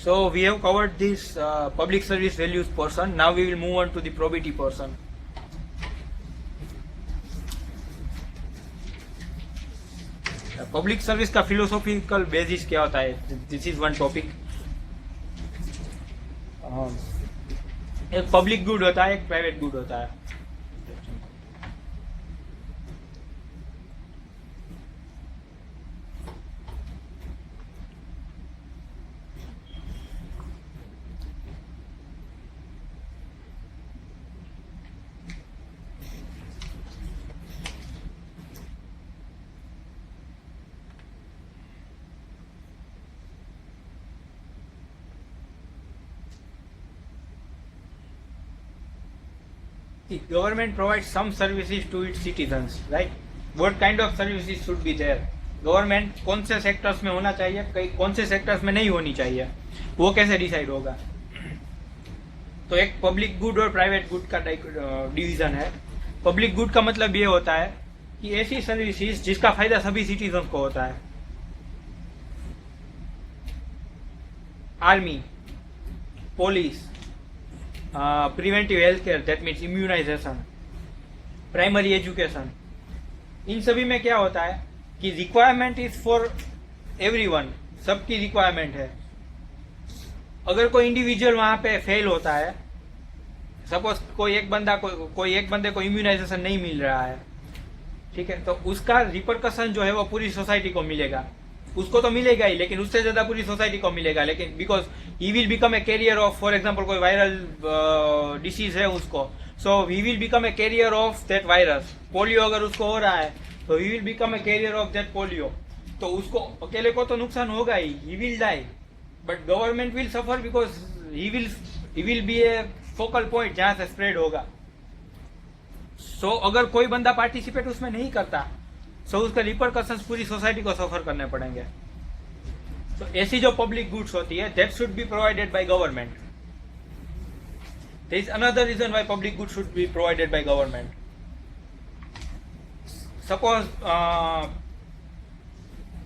So we have covered this public service values portion. Now we will move on to the probity portion. Public service का philosophical basis क्या होता है, this is one topic. एक public good होता है, एक private good होता है. The government provides some services to its citizens, right? What kind of services should be there? Government कौन से सेक्टर्स में होना चाहिए, कौन से सेक्टर्स में नहीं होनी चाहिए, वो कैसे डिसाइड होगा? तो एक पब्लिक गुड और प्राइवेट गुड का डिवीजन है. पब्लिक गुड का मतलब ये होता है कि ऐसी सर्विसेज जिसका फायदा सभी सिटीजन को होता है. Army, police, preventive health care, that means immunisation, primary education, इन सभी में क्या होता है कि रिक्वायरमेंट इज फॉर एवरीवन, सबकी रिक्वायरमेंट है. अगर कोई इंडिविजुअल वहां पे फेल होता है, सपोज कोई एक बंदे को इम्यूनाइजेशन नहीं मिल रहा है, ठीक है, तो उसका रिपरकशन जो है वो पूरी सोसाइटी को मिलेगा. उसको तो मिलेगा ही, लेकिन उससे ज्यादा पूरी सोसाइटी को मिलेगा. लेकिन because he will become a carrier of, for example कोई वायरल डिसीज है उसको, so he will become a carrier of that virus. Polio अगर उसको हो रहा है तो he will become a carrier of that polio. तो उसको अकेले को तो नुकसान होगा he will die, but government will suffer because he will be a focal point जहां से स्प्रेड होगा. सो अगर कोई बंदा पार्टिसिपेट उसमें नहीं करता, सो उसका रिपरकशंस पूरी सोसाइटी को सफर करने पड़ेंगे. तो ऐसी जो पब्लिक गुड्स होती है, that should be provided by government. There is another reason why public goods should be provided by government. Suppose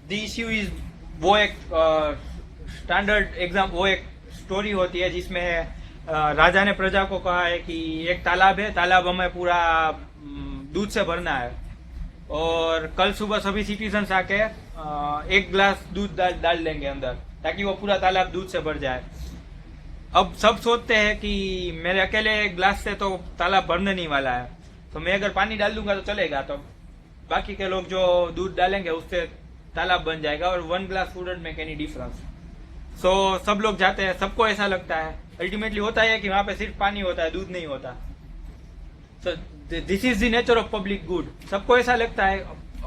the issue is, वो एक स्टैंडर्ड एग्जाम, वो एक स्टोरी होती है जिसमें राजा ने प्रजा को कहा है कि एक तालाब है, तालाब हमें पूरा दूध से भरना है और कल सुबह सभी सिटीजन्स आके एक ग्लास दूध डाल देंगे अंदर ताकि वो पूरा तालाब दूध से भर जाए. अब सब सोचते हैं कि मेरे अकेले एक ग्लास से तो तालाब भरने नहीं वाला है, तो मैं अगर पानी डाल दूंगा तो चलेगा, तो बाकी के लोग जो दूध डालेंगे उससे तालाब बन जाएगा और 1 glass wouldn't make any difference. So सब लोग जाते हैं, सबको ऐसा लगता है. अल्टीमेटली होता है कि वहां पे सिर्फ पानी होता है, दूध नहीं होता. सो this is the nature of public good. सबको ऐसा लगता है.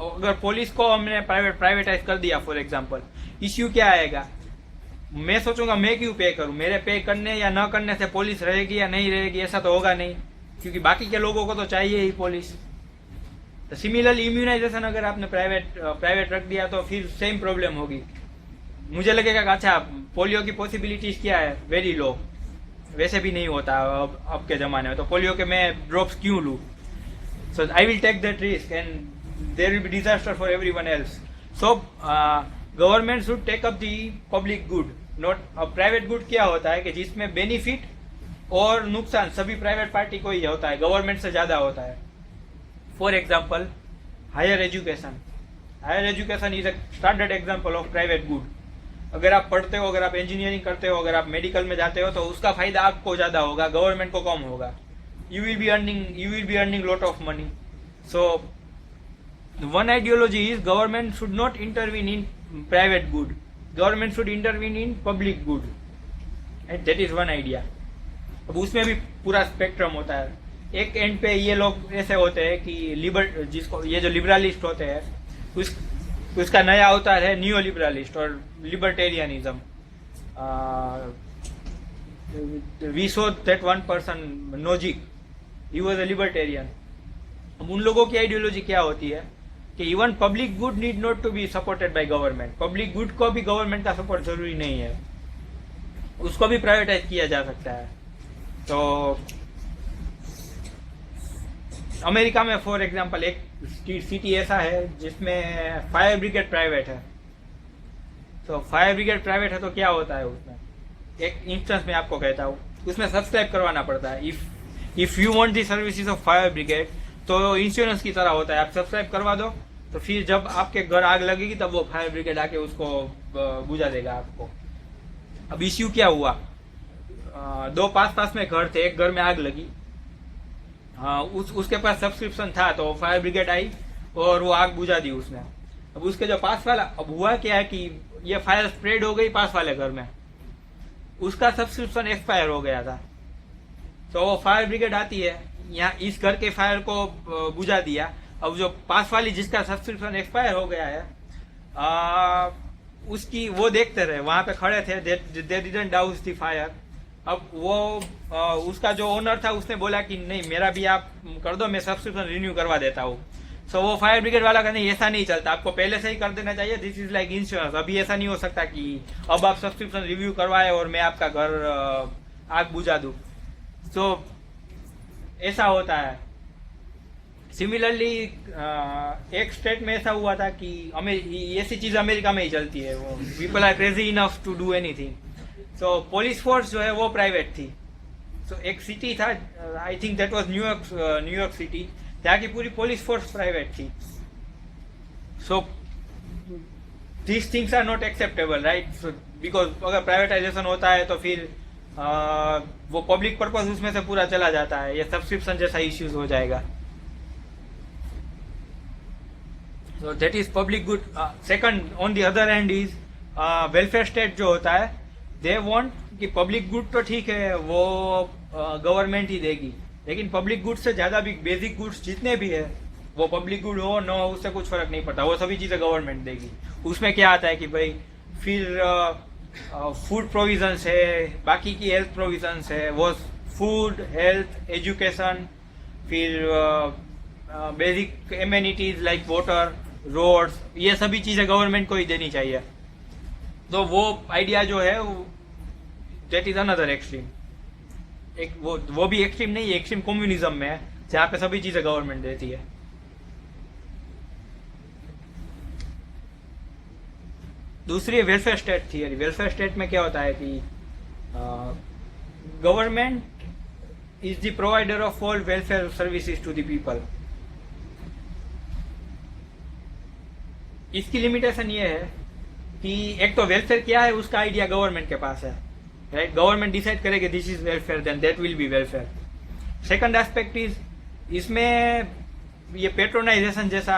अगर पुलिस को हमने प्राइवेटाइज कर दिया फॉर एग्जांपल, इश्यू क्या आएगा? मैं सोचूंगा मैं क्यों पे करूं, मेरे पे करने या न करने से पुलिस रहेगी या नहीं रहेगी, ऐसा तो होगा नहीं, क्योंकि बाकी के लोगों को तो चाहिए ही पुलिस. तो सिमिलरली इम्यूनाइजेशन अगर आपने प्राइवेट रख दिया तो फिर सेम प्रॉब्लम होगी. मुझे लगेगा कि अच्छा पोलियो की पॉसिबिलिटीज क्या है, वेरी लो, वैसे भी नहीं होता अब के जमाने में, तो पोलियो के मैं ड्रॉप्स क्यों लूं? So I will take that risk and there will be disaster for everyone else. So government should take up the public good, not. अब प्राइवेट गुड क्या होता है कि जिसमें बेनिफिट और नुकसान सभी प्राइवेट पार्टी को ही होता है, गवर्नमेंट से ज्यादा होता है. For example higher education. Higher education is a standard example of private good. अगर आप पढ़ते हो, अगर आप इंजीनियरिंग करते हो, अगर आप मेडिकल में जाते हो, तो उसका फायदा आपको ज्यादा होगा, गवर्नमेंट को कम होगा. You will be earning lot of money. So one ideology is government should not intervene in private good, government should intervene in public good, and that is one idea. अब उसमें भी पूरा स्पेक्ट्रम होता है. एक and पे ये लोग ऐसे होते हैं कि जिसको ये जो लिबरलिस्ट होते हैं, उसका नया अवतार है नियो लिबरलिस्ट और libertarianism. We saw that one person Nozick, he was a libertarian. अब उन लोगों की आइडियोलॉजी क्या होती है कि even public good need not to be supported by government. Public good को भी गवर्नमेंट का सपोर्ट जरूरी नहीं है, उसको भी प्राइवेटाइज किया जा सकता है. तो अमेरिका में फॉर एग्जांपल एक सिटी ऐसा है जिसमें फायर ब्रिगेड प्राइवेट है. तो फायर ब्रिगेड प्राइवेट है तो क्या होता है उसमें एक इंस्टेंस में आपको कहता हूँ, उसमें सब्सक्राइब करवाना पड़ता है। If you want the services of fire brigade, तो इंश्योरेंस की तरह होता है, आप सब्सक्राइब करवा दो तो फिर जब आपके घर आग लगेगी तब वो फायर ब्रिगेड आके उसको बुझा देगा आपको। अब इश्यू क्या हुआ, दो पास में घर थे, एक घर में आग लगी, उसके पास सब्सक्रिप्शन था तो फायर ब्रिगेड आई और वो आग बुझा दी उसने। अब उसके जो पास वाला, अब हुआ क्या है कि ये फायर स्प्रेड हो गई पास वाले घर में, उसका सब्सक्रिप्शन एक्सपायर हो गया था, तो वो फायर ब्रिगेड आती है, यहाँ इस घर के फायर को बुझा दिया। अब जो पास वाली जिसका सब्सक्रिप्शन एक्सपायर हो गया है, उसकी वो देखते रहे, वहां पे खड़े थे, दे डिडंट डाउस द फायर। अब वो उसका जो ओनर था उसने बोला कि नहीं मेरा भी आप कर दो, मैं सब्सक्रिप्शन रिन्यू करवा देता हूँ। सो वो फायर ब्रिगेड वाला कहते ऐसा नहीं चलता, आपको पहले से ही कर देना चाहिए, दिस इज लाइक इंश्योरेंस। अभी ऐसा नहीं हो सकता कि अब आप सब्सक्रिप्शन रिव्यू करवाए और मैं आपका घर आग बुझा दूँ। सो ऐसा होता है। सिमिलरली एक स्टेट में ऐसा हुआ था कि ऐसी चीज अमेरिका में ही चलती है, वो people are crazy enough to do anything. So police force जो है वो प्राइवेट थी। सो एक सिटी था, I think that was New York city, ત્યાં की पूरी पुलिस फोर्स प्राइवेट थी। So these things are not acceptable, right? So, because अगर प्राइवेटाइजेशन होता है तो फिर वो पब्लिक पर्पस उसमें से पूरा चला जाता है, ये सब्सक्रिप्शन जैसा इश्यूज हो जाएगा। So that is public good. Second, on the other hand is welfare state जो होता है, they want कि पब्लिक गुड तो ठीक है वो गवर्नमेंट ही देगी, लेकिन पब्लिक गुड से ज़्यादा भी बेसिक गुड्स जितने भी है वो पब्लिक गुड हो न हो उससे कुछ फर्क नहीं पड़ता, वो सभी चीज़ें गवर्नमेंट देगी। उसमें क्या आता है कि भाई फिर फूड प्रोविजंस है, बाकी की हेल्थ प्रोविजंस है, वो फूड, हेल्थ, एजुकेशन, फिर basic amenities like water, roads, ये सभी चीज़ें गवर्नमेंट को ही देनी चाहिए। तो वो आइडिया जो है दैट इज अनदर एक्सट्रीम। एक वो भी एक्सट्रीम नहीं है, एक्सट्रीम कम्युनिज्म में है जहाँ पे सभी चीज़ें गवर्नमेंट देती है। दूसरी है welfare state theory. Welfare state में क्या होता है कि government is the provider of all welfare services to the people. इसकी लिमिटेशन ये है कि एक तो वेलफेयर क्या है उसका आइडिया गवर्नमेंट के पास है, राइट? गवर्नमेंट डिसाइड करेगी this is welfare, then that will be welfare. Second aspect is इसमें ये पेट्रोनाइजेशन जैसा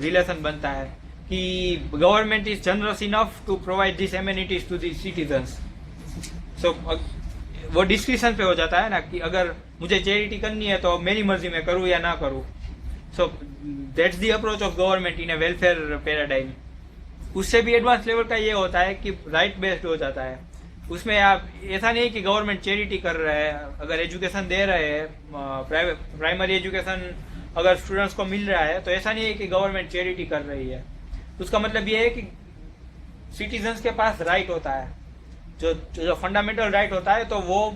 रिलेशन बनता है कि government is generous enough to provide this amenities to the citizens. So वो डिस्क्रिप्शन पे हो जाता है ना कि अगर मुझे चैरिटी करनी है तो मेरी मर्जी में करूँ या ना करूँ। So that's the approach of government in A welfare paradigm. उससे भी एडवांस लेवल का ये होता है कि राइट बेस्ड हो जाता है। उसमें आप ऐसा नहीं कि गवर्नमेंट चैरिटी कर रहा है, अगर एजुकेशन दे रहे हैं, प्राइमरी एजुकेशन अगर स्टूडेंट्स को मिल रहा है तो ऐसा नहीं है कि गवर्नमेंट चैरिटी कर रही है। उसका मतलब ये है कि सिटीजन्स के पास राइट होता है, जो फंडामेंटल राइट होता है, तो वो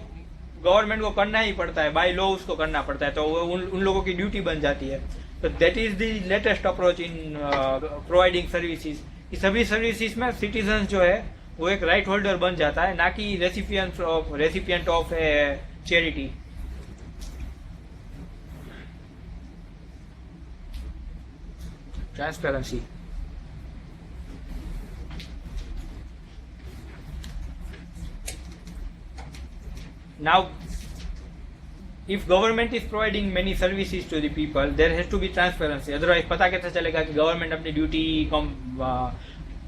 गवर्नमेंट को करना ही पड़ता है, बाय लॉ उसको करना पड़ता है, तो वो उन लोगों की ड्यूटी बन जाती है। तो that is the latest approach in providing services. इस सभी सर्विसेज में सिटीजन जो है वो एक राइट होल्डर बन जाता है, ना कि recipient of A charity. Transparency. Now, if government is providing many services to the people, there has to be transparency. Otherwise, पता कैसे चलेगा कि गवर्नमेंट अपनी ड्यूटी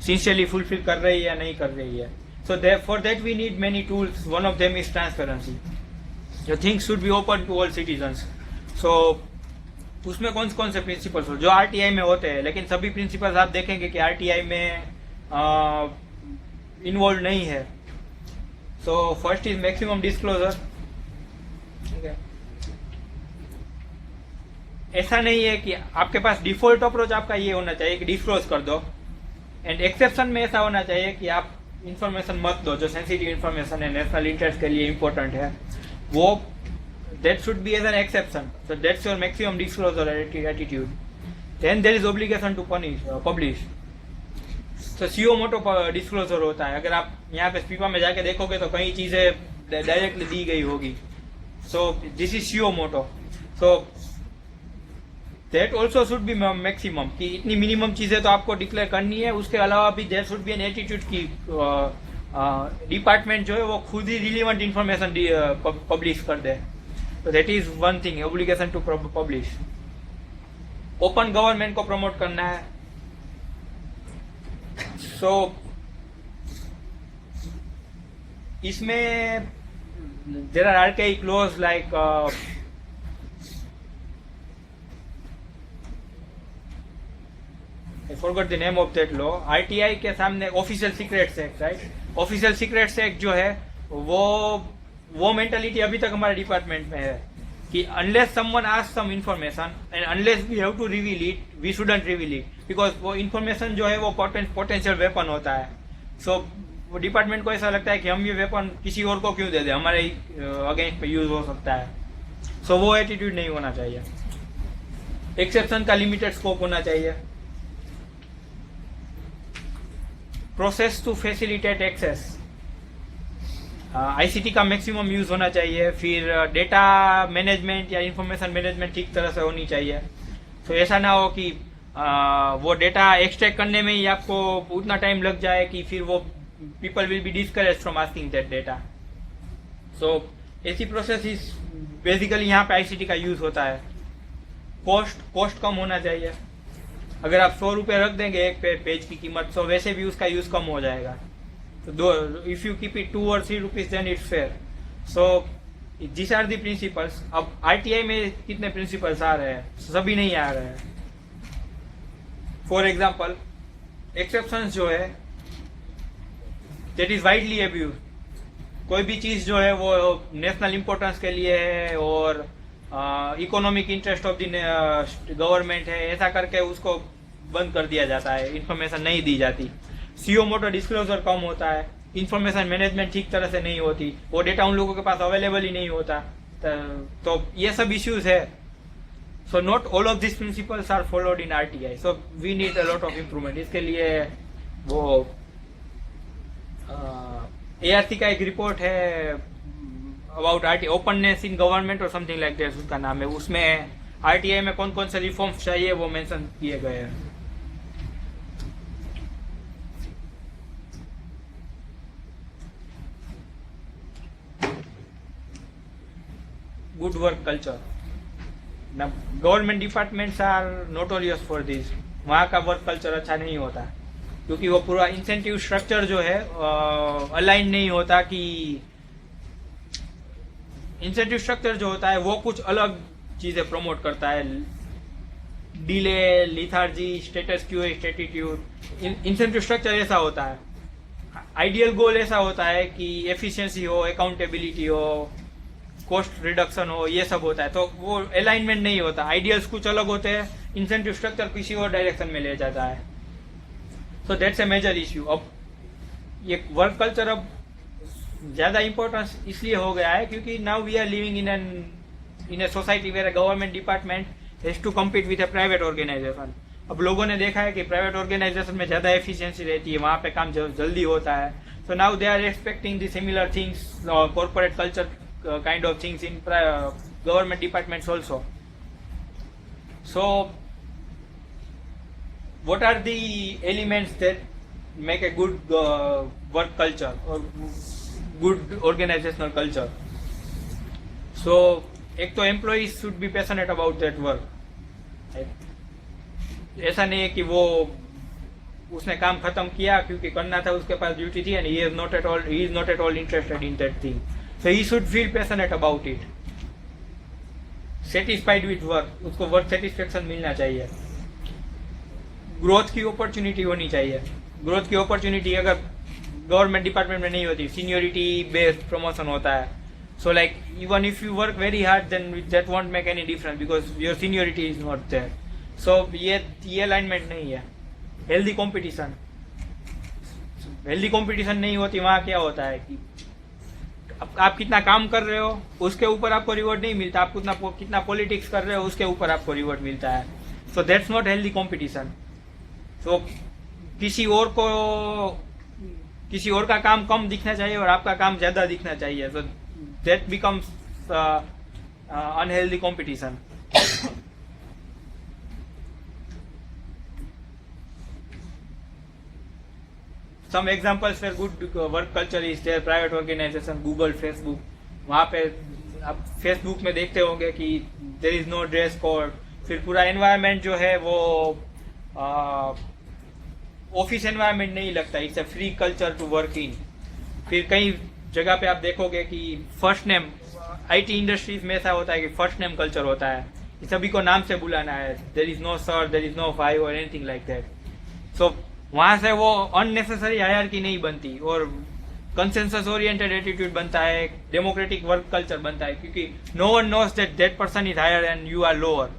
सिंसियरली फुलफिल कर रही है या नहीं कर रही है? So for that we need many tools. One of them is transparency. The things should be open to all citizens. So उसमें कौन से प्रिंसिपल्स हो जो आरटीआई में होते हैं, लेकिन सभी प्रिंसिपल्स आप देखेंगे कि आरटीआई में इन्वॉल्व नहीं है। So first is maximum disclosure. Okay. ऐसा नहीं है कि आपके पास डिफॉल्ट अप्रोच आपका ये होना चाहिए कि डिस्क्लोज कर दो, एंड एक्सेप्शन में ऐसा होना चाहिए कि आप इंफॉर्मेशन मत दो जो सेंसिटिव इंफॉर्मेशन है, नेशनल इंटरेस्ट के लिए इम्पोर्टेंट है, वो that should be as an exception. So that's your maximum disclosure attitude. Then there is obligation to publish. So suo motu disclosure होता है। अगर आप यहाँ पे स्पीपा में जाके देखोगे तो कई चीजें डायरेक्टली दी गई होगी। So this is suo motu. So that also should be maximum, कि इतनी मिनिमम चीजें तो आपको डिक्लेयर करनी है। उसके अलावा भी there should be an attitude की डिपार्टमेंट जो है वो खुद ही रिलीवेंट इंफॉर्मेशन पब्लिश कर दे। तो that is one thing, obligation to publish. Open government को प्रमोट करना है। सो इसमें there are archaic laws like I forgot the name of that law। RTI के सामने official secrets act, right. Official secrets act जो है वो mentality अभी तक हमारे डिपार्टमेंट में है कि unless someone asks some information and unless we have to reveal it, we shouldn't reveal it, because वो इंफॉर्मेशन जो है वो पोटेंशियल वेपन होता है। सो वो डिपार्टमेंट को ऐसा लगता है कि हम ये वेपन किसी और को क्यों दे दें, हमारे अगेंस्ट पे यूज हो सकता है। सो वो एटीट्यूड नहीं होना चाहिए। एक्सेप्शन का लिमिटेड स्कोप होना चाहिए। Process to facilitate access, ICT का मैक्सिमम यूज होना चाहिए। फिर डेटा मैनेजमेंट या इंफॉर्मेशन मैनेजमेंट ठीक तरह से होनी चाहिए। तो ऐसा ना हो कि वो डेटा एक्सट्रैक्ट करने में ही आपको उतना टाइम लग जाए कि फिर वो people will be discourage from asking that data. So ऐसी प्रोसेस इज बेसिकली यहाँ पे आईसीटी का यूज होता है। कॉस्ट कम होना चाहिए। अगर आप 100 रुपये रख देंगे एक पेज की कीमत, तो वैसे भी उसका यूज कम हो जाएगा। तो if you keep it 2 or 3 rupees then it's fair. So this are the principles. अब आरटीआई में कितने प्रिंसिपल्स आ रहे हैं? सभी नहीं आ रहे हैं। फॉर एग्जाम्पल एक्सेप्शंस जो है दैट इज वाइडली अब्यूज। कोई भी चीज जो है वो नेशनल इंपॉर्टेंस के लिए है और economic interest of the government है, ऐसा करके उसको बंद कर दिया जाता है, इंफॉर्मेशन नहीं दी जाती। सीओ मोटो डिस्क्लोजर कम होता है। इंफॉर्मेशन मैनेजमेंट ठीक तरह से नहीं होती। वो डेटा उन लोगों के पास अवेलेबल ही नहीं होता। तो ये सब इश्यूज है। So not all of this principles are followed in RTI. So we need a lot of improvement. इसके लिए वो एआरसी का एक रिपोर्ट है about RTI openness in government और समथिंग लाइक दैट, उसका नाम है। उसमें आरटीआई में कौन कौन से रिफॉर्म्स चाहिए वो मेंशन किए गए हैं। Good work culture. Government departments are notorious for this. वहाँ का वर्क कल्चर अच्छा नहीं होता क्योंकि वो पूरा इंसेंटिव स्ट्रक्चर जो है अलाइन नहीं होता। कि इंसेंटिव स्ट्रक्चर जो होता है वो कुछ अलग चीजें प्रमोट करता है। डिले, लिथार्जी, स्टेटस क्यू, स्टेटिट्यूड। इंसेंटिव स्ट्रक्चर ऐसा होता है। आइडियल गोल ऐसा होता है कि एफिशिएंसी हो, अकाउंटेबिलिटी हो, कॉस्ट रिडक्शन हो, ये सब होता है। तो वो अलाइनमेंट नहीं होता। आइडियल्स कुछ अलग होते हैं, इंसेंटिव स्ट्रक्चर किसी और डायरेक्शन में ले जाता है। So that's a major issue. अब ये वर्क कल्चर अब ज्यादा इंपॉर्टेंस इसलिए हो गया है क्योंकि now we are living in a society where government department has to compete with a private organisation. अब लोगों ने देखा है कि प्राइवेट ऑर्गेनाइजेशन में ज्यादा एफिशिएंसी रहती है, वहां पे काम जल्दी होता है। So now they are expecting the similar things, corporate culture kind of things in government departments also. So what are the elements that make a good work culture or good organizational culture? So एक तो employees should be passionate about that work. ऐसा नहीं है कि वो उसने काम खत्म किया क्योंकि करना था, उसके पास ड्यूटी थी, and he is not at all interested in that thing. So he should feel passionate about it. Satisfied with work, उसको वर्क सेटिस्फेक्शन मिलना चाहिए। ग्रोथ की अपॉर्चुनिटी होनी चाहिए। ग्रोथ की अपॉर्चुनिटी अगर गवर्नमेंट डिपार्टमेंट में नहीं होती, सीनियोरिटी बेस्ड प्रमोशन होता है। So like even if you work very hard then that won't make any difference because your seniority is not there. So ये अलाइनमेंट नहीं है। हेल्दी कॉम्पिटिशन नहीं होती, वहाँ क्या होता है कि आप कितना काम कर रहे हो उसके ऊपर आपको रिवॉर्ड नहीं मिलता, आप कितना पॉलिटिक्स कर रहे हो उसके ऊपर आपको रिवॉर्ड मिलता है। So that's not healthy competition. So किसी और का काम कम दिखना चाहिए और आपका काम ज्यादा दिखना चाहिए. So that becomes unhealthy competition. Some examples where good work culture is there, private organization, Google, Facebook. वहाँ पे आप Facebook में देखते होंगे कि there is no dress code. फिर पूरा environment जो है वो ऑफिस एनवायरनमेंट नहीं लगता. It's a free culture to work in. फिर कई जगह पे आप देखोगे कि फर्स्ट नेम, आईटी इंडस्ट्रीज में ऐसा होता है कि फर्स्ट नेम कल्चर होता है. सभी को नाम से बुलाना है. There is no sir, there is no five और एनीथिंग लाइक दैट. सो वहाँ से वो अननेसेसरी हायरार्की नहीं बनती और कंसेंसस ओरिएंटेड एटीट्यूड बनता है. डेमोक्रेटिक वर्क कल्चर बनता है क्योंकि no one knows that that person is higher and you are lower.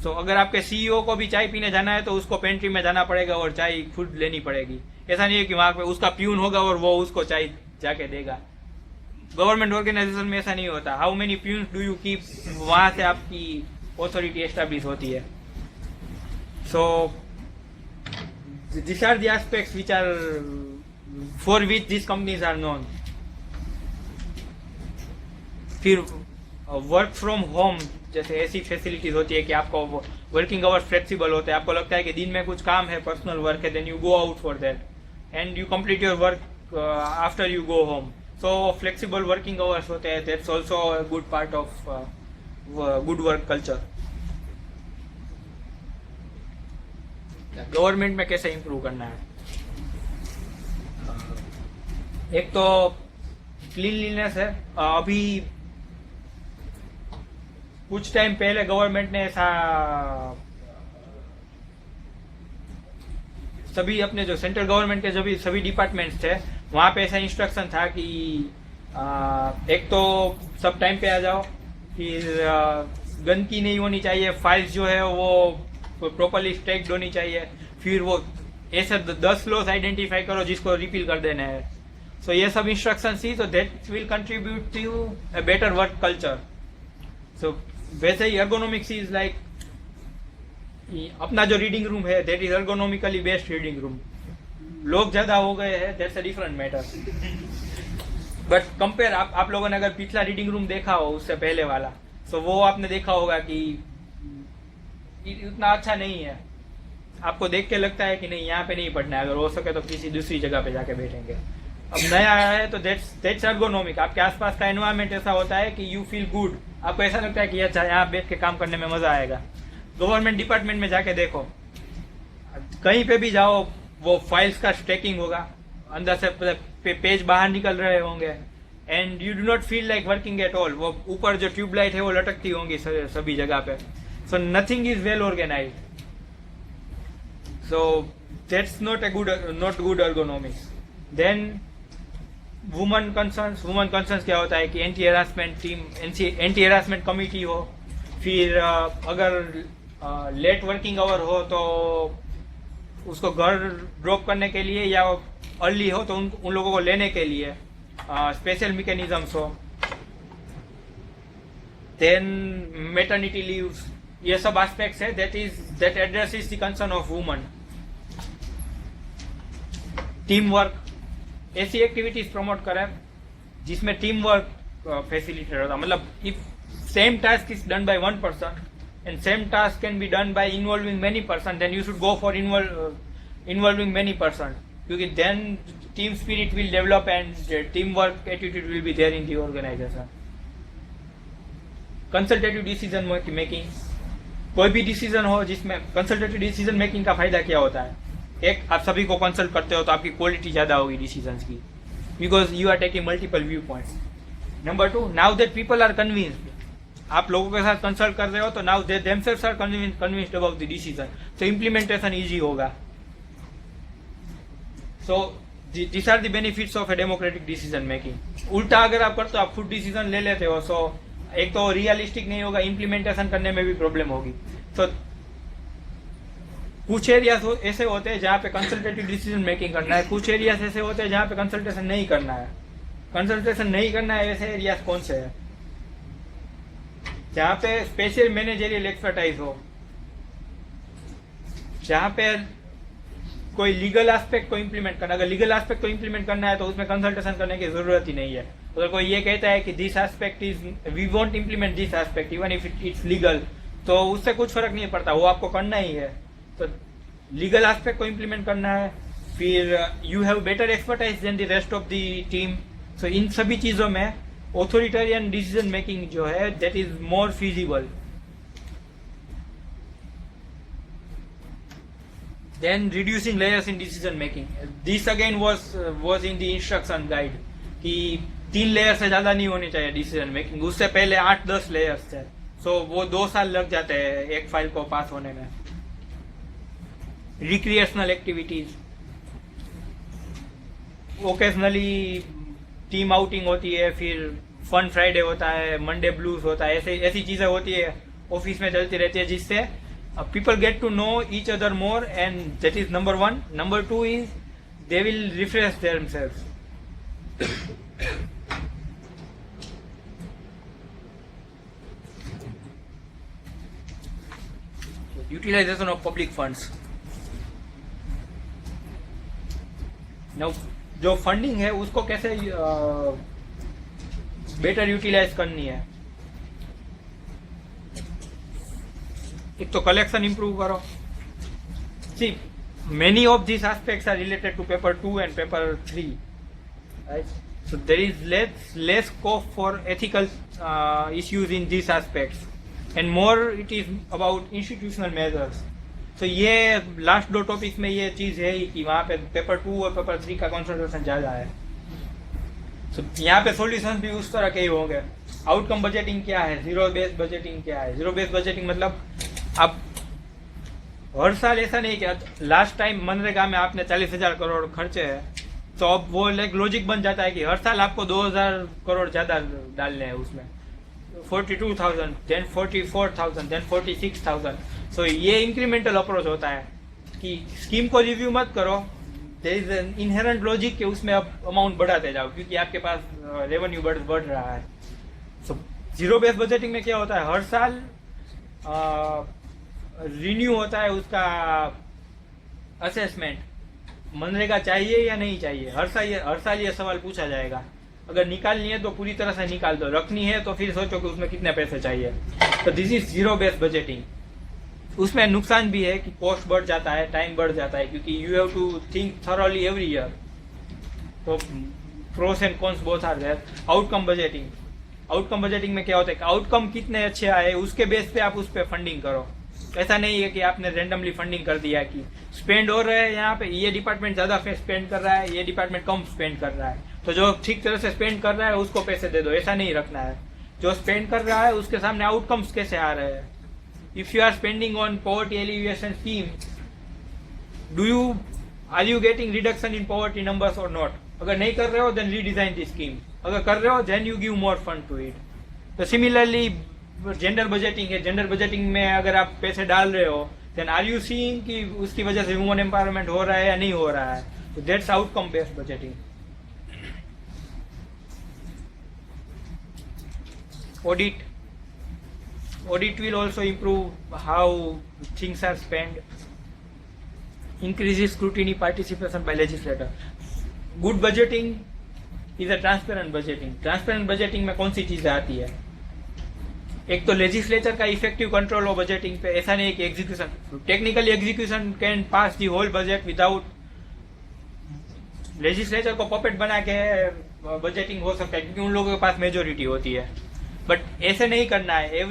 तो अगर आपके सीईओ को भी चाय पीने जाना है तो उसको पेंट्री में जाना पड़ेगा और चाय खुद लेनी पड़ेगी. ऐसा नहीं है कि वहाँ पे उसका प्यून होगा और वो उसको चाय जाके देगा. गवर्नमेंट ऑर्गेनाइजेशन में ऐसा नहीं होता. How many peons do you keep, वहाँ से आपकी ऑथोरिटी एस्टेब्लिश होती है. So this are the aspects which are for which this companies are known. फिर वर्क फ्रॉम होम जैसे ऐसी फैसिलिटीज होती है कि आपको वर्किंग आवर्स फ्लेक्सिबल होते हैं. आपको लगता है कि दिन में कुछ काम है, पर्सनल वर्क है, then you go out for that and you complete your work after you go home. So flexible working hours होते हैं. That's also a good part of good work culture. Government में कैसे improve करना है? एक तो cleanliness है. अभी कुछ टाइम पहले गवर्नमेंट ने ऐसा सभी अपने जो सेंट्रल गवर्नमेंट के सभी डिपार्टमेंट्स थे वहाँ पे ऐसा इंस्ट्रक्शन था कि एक तो सब टाइम पे आ जाओ. फिर गंदगी नहीं होनी चाहिए. फाइल्स जो है वो प्रॉपरली स्टैक्ड होनी चाहिए. फिर वो ऐसे 10 लॉस आइडेंटिफाई करो जिसको रिपील कर देना है. सो ये सब इंस्ट्रक्शन थी. So that will contribute to a better work culture. So वैसे ही एर्गोनॉमिक्स इज लाइक अपना जो रीडिंग रूम है that is ergonomically best reading room. लोग ज्यादा हो गए हैं, that's a different matter. But compare आप लोगों ने अगर पिछला रीडिंग रूम देखा हो उससे पहले वाला, तो वो आपने देखा होगा कि उतना अच्छा नहीं है. आपको देख के लगता है कि नहीं यहाँ पे नहीं पढ़ना है, अगर हो सके तो किसी दूसरी जगह पे जाके बैठेंगे. अब नया आया है तो दैट्स एर्गोनॉमिक. आपके आसपास का एनवायरनमेंट ऐसा होता है कि यू फील गुड. आपको ऐसा लगता है कि अच्छा यहाँ बैठ के काम करने में मजा आएगा. गवर्नमेंट डिपार्टमेंट में जाके देखो, कहीं पे भी जाओ वो फाइल्स का स्टैकिंग होगा, अंदर से पेज बाहर निकल रहे होंगे and you do not feel like working at all. वो ऊपर जो ट्यूबलाइट है वो लटकती होंगी सभी जगह पे. So nothing is well organised. So that's not good ergonomics. Then woman concerns क्या होता है कि एंटी हेरासमेंट कमिटी हो. फिर अगर लेट वर्किंग आवर हो तो उसको घर ड्रॉप करने के लिए, या अर्ली हो तो उन लोगों को लेने के लिए स्पेशल मैकेनिज्म्स हो. देन मैटरनिटी लीव्स, ये सब एस्पेक्ट्स है that addresses the concern of woman. Team work, ऐसी एक्टिविटीज प्रमोट करें जिसमें टीम वर्क फैसिलिटेट होता. मतलब if same task is done by one person and same task can be done by involving many person, then you should go for involving many person, because then team spirit will develop and teamwork attitude will be there in the organization. Consultative decision making, कोई भी decision हो जिसमें consultative decision making का फायदा क्या होता है? एक, आप सभी को कंसल्ट करते हो तो आपकी क्वालिटी ज्यादा होगी डिसीजंस की, because you are taking multiple view points. Number 2, now that people are convinced, आप लोगों के साथ कंसल्ट कर रहे हो तो now they themselves are convinced about the decision, तो इम्प्लीमेंटेशन इजी होगा. So this are the benefits of a democratic decision making. उल्टा अगर आप करते हो, आप खुद डिसीजन ले लेते हो, सो एक तो रियलिस्टिक नहीं होगा, इम्प्लीमेंटेशन करने में भी प्रॉब्लम होगी. तो कुछ एरियाज ऐसे होते हैं जहाँ पे कंसल्टेटिव डिसीजन मेकिंग करना है, कुछ एरियाज ऐसे होते हैं जहाँ पे कंसल्टेशन नहीं करना है. कंसल्टेशन नहीं करना है ऐसे एरियाज कौन से है? जहाँ पे स्पेशल मैनेजरियल एक्सपर्टाइज हो, जहाँ पे कोई लीगल एस्पेक्ट को इम्प्लीमेंट करना, अगर लीगल एस्पेक्ट को इम्प्लीमेंट करना है तो उसमें कंसल्टेशन करने की जरूरत ही नहीं है। अगर कोई ये कहता है कि this aspect is we won't implement this aspect even if it's legal, तो उससे कुछ फर्क नहीं पड़ता, वो आपको करना ही है। तो लीगल एस्पेक्ट को इम्प्लीमेंट करना है, फिर you have better expertise than the rest of the team. So इन सभी चीज़ों में ऑथोरिटेरियन डिसीजन मेकिंग जो है that is more feasible. Then reducing layers in decision making. This again was in the instruction guide कि 3 layer से ज़्यादा नहीं होनी चाहिए डिसीजन मेकिंग। उससे पहले 8-10 लेयर्स थे, सो वो 2 साल लग जाते हैं एक फाइल को पास होने में। Recreational activities, occasionally team outing होती है, फिर फन फ्राइडे होता है, मंडे ब्लूज होता है, ऐसी चीज़ें होती है ऑफिस में चलती रहती है, जिससे people get to know each other more, and that is number 1. Number 2 is they will refresh themselves. Utilization of public funds. Now जो फंडिंग है उसको कैसे बेटर यूटिलाइज करनी है। एक तो कलेक्शन इंप्रूव करो। See many of this aspects are related to paper 2 and paper 3, right? So there is less scope for ethical issues in this aspects and more it is about institutional measures. तो ये last 2 topics में ये चीज़ है ही कि वहाँ पे paper 2 और paper 3 का कॉन्सेंट्रेशन ज़्यादा है। तो यहाँ पे सॉल्यूशंस भी उस तरह के ही होंगे। आउटकम बजटिंग क्या है, जीरो बेस्ड बजटिंग क्या है। जीरो बेस्ड बजटिंग मतलब अब हर साल ऐसा नहीं कि लास्ट टाइम मनरेगा में आपने 40,000 करोड़ खर्चे हैं, तो अब वो एक लॉजिक बन जाता है कि हर साल आपको 2,000 करोड़ ज़्यादा डालने हैं उसमें, 42,000, देन 44,000, देन 46,000। सो ये इंक्रीमेंटल अप्रोच होता है कि स्कीम को रिव्यू मत करो, there is an inherent logic कि उसमें अब अमाउंट बढ़ाते जाओ क्योंकि आपके पास रेवेन्यू बढ़ रहा है। सो जीरो बेस्ड बजटिंग में क्या होता है, हर साल रिन्यू होता है उसका असेसमेंट, मनरेगा चाहिए या नहीं चाहिए। हर साल ये सवाल पूछा जाएगा। अगर निकालनी है तो पूरी तरह से निकाल दो, रखनी है तो फिर सोचो कि उसमें कितने पैसे चाहिए। तो this is zero based budgeting. उसमें नुकसान भी है कि कॉस्ट बढ़ जाता है, टाइम बढ़ जाता है, क्योंकि you have to think thoroughly every year. तो pros and cons both are there. Outcome budgeting में क्या होता है कि आउटकम कितने अच्छे आए उसके बेस पे आप उस पर फंडिंग करो। ऐसा नहीं है कि आपने रैंडमली फंडिंग कर दिया कि स्पेंड हो रहा है, यहाँ पे ये डिपार्टमेंट ज़्यादा स्पेंड कर रहा है, ये डिपार्टमेंट कम स्पेंड कर रहा है, तो जो ठीक तरह से स्पेंड कर रहा है उसको पैसे दे दो। ऐसा नहीं रखना है। जो स्पेंड कर रहा है उसके सामने आउटकम्स कैसे आ रहे हैं। If you are spending on poverty alleviation scheme, are you getting reduction in poverty numbers और नॉट। अगर नहीं कर रहे हो देन रीडिजाइन दी स्कीम, अगर कर रहे हो then you give more fund to it. तो सिमिलरली जेंडर बजटिंग है। जेंडर बजटिंग में अगर आप पैसे डाल रहे हो देन आर यू सीइंग कि उसकी वजह से वुमन एम्पावरमेंट हो रहा है या नहीं हो रहा है। तो that's outcome based budgeting. Audit will also improve how things are spent, increases scrutiny, participation by legislator. Good budgeting is a transparent budgeting. Transparent budgeting में कौन सी चीजें आती है, एक तो लेजिस्लेचर का इफेक्टिव कंट्रोल हो बजटिंग पे। ऐसा नहीं है कि execution, technically execution can pass the whole budget without legislature को पपेट बना के बजटिंग हो सकता है क्योंकि उन लोगों के पास मेजोरिटी होती है। बट ऐसे नहीं करना है।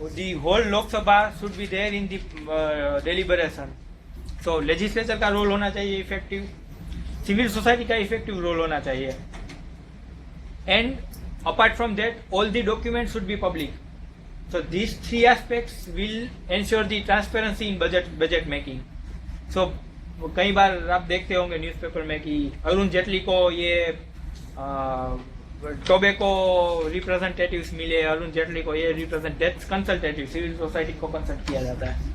The whole Lok Sabha should be there in the deliberation. So legislature का रोल होना चाहिए इफेक्टिव, सिविल सोसाइटी का इफेक्टिव रोल होना चाहिए, and apart from that all the document should be public. So these 3 aspects will ensure the transparency in budget making. So कई बार आप देखते होंगे न्यूज़पेपर में कि अरुण जेटली को ये टोबैको रिप्रेजेंटेटिव्स मिले, अरुण जेटली को ये रिप्रेजेंटेटिव्स कंसल्टेटिव, सिविल सोसाइटी को कंसल्ट किया जाता है।